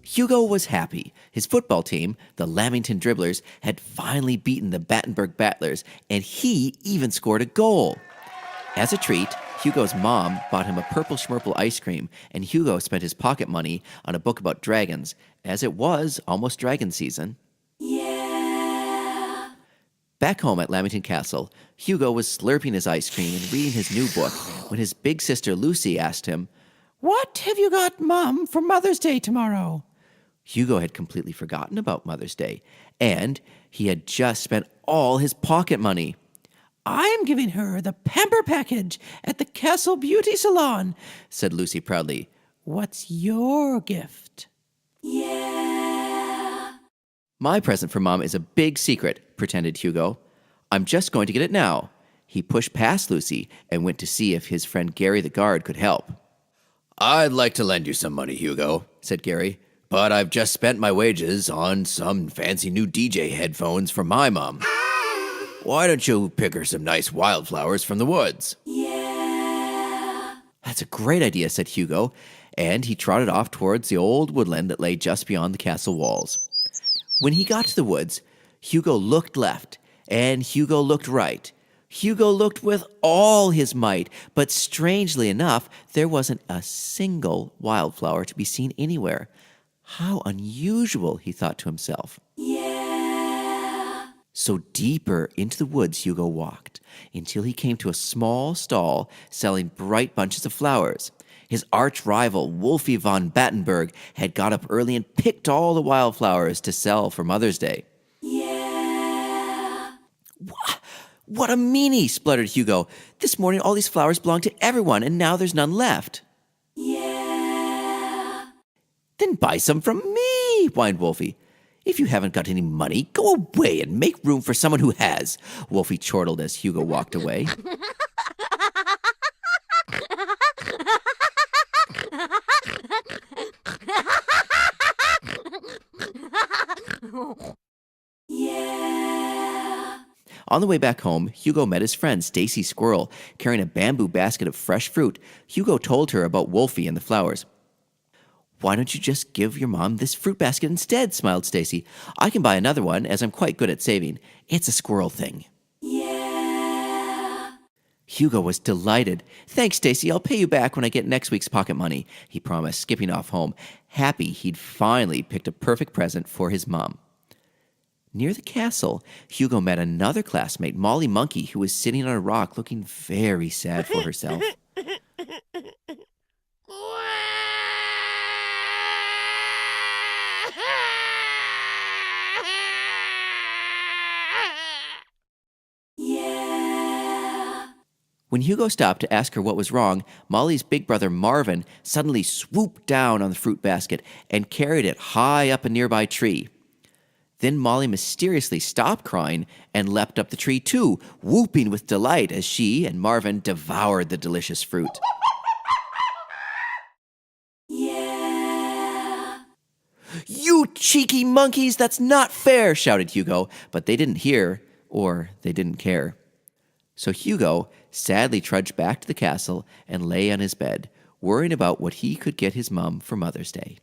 Hugo was happy. His football team, the Lamington Dribblers, had finally beaten the Battenberg Battlers, and he even scored a goal. As a treat, Hugo's mom bought him a purple schmurple ice cream, and Hugo spent his pocket money on a book about dragons, as it was almost dragon season. Yeah! Back home at Lamington Castle, Hugo was slurping his ice cream and reading his new book when his big sister Lucy asked him, "What have you got, Mom, for Mother's Day tomorrow?" Hugo had completely forgotten about Mother's Day, and he had just spent all his pocket money. "I'm giving her the pamper package at the Castle Beauty Salon," said Lucy proudly. "What's your gift?" Yeah! My present for Mom is a big secret, pretended Hugo. I'm just going to get it now. He pushed past Lucy and went to see if his friend Gary the guard could help. I'd like to lend you some money, Hugo, said Gary, but I've just spent my wages on some fancy new DJ headphones for my mom. Why don't you pick her some nice wildflowers from the woods? Yeah! That's a great idea, said Hugo, and he trotted off towards the old woodland that lay just beyond the castle walls. When he got to the woods, Hugo looked left, and Hugo looked right. Hugo looked with all his might, but strangely enough, there wasn't a single wildflower to be seen anywhere. How unusual, he thought to himself. Yeah! So deeper into the woods Hugo walked, until he came to a small stall selling bright bunches of flowers. His arch-rival, Wolfie von Battenberg, had got up early and picked all the wildflowers to sell for Mother's Day. Yeah! What a meanie, spluttered Hugo. This morning all these flowers belong to everyone, and now there's none left. Yeah! Then buy some from me, whined Wolfie. If you haven't got any money, go away and make room for someone who has, Wolfie chortled as Hugo walked away. Yeah! On the way back home, Hugo met his friend Stacy Squirrel carrying a bamboo basket of fresh fruit. Hugo told her about Wolfie and the flowers. Why don't you just give your mom this fruit basket instead, smiled Stacy. I can buy another one, as I'm quite good at saving. It's a squirrel thing. Yeah! Hugo was delighted. Thanks, Stacy. I'll pay you back when I get next week's pocket money, he promised, skipping off home, happy he'd finally picked a perfect present for his mom. Near the castle, Hugo met another classmate, Molly Monkey, who was sitting on a rock looking very sad for herself. Yeah! When Hugo stopped to ask her what was wrong, Molly's big brother Marvin suddenly swooped down on the fruit basket and carried it high up a nearby tree. Then Molly mysteriously stopped crying and leapt up the tree too, whooping with delight as she and Marvin devoured the delicious fruit. Yeah! You cheeky monkeys, that's not fair, shouted Hugo, but they didn't hear, or they didn't care. So Hugo sadly trudged back to the castle and lay on his bed, worrying about what he could get his mom for Mother's Day.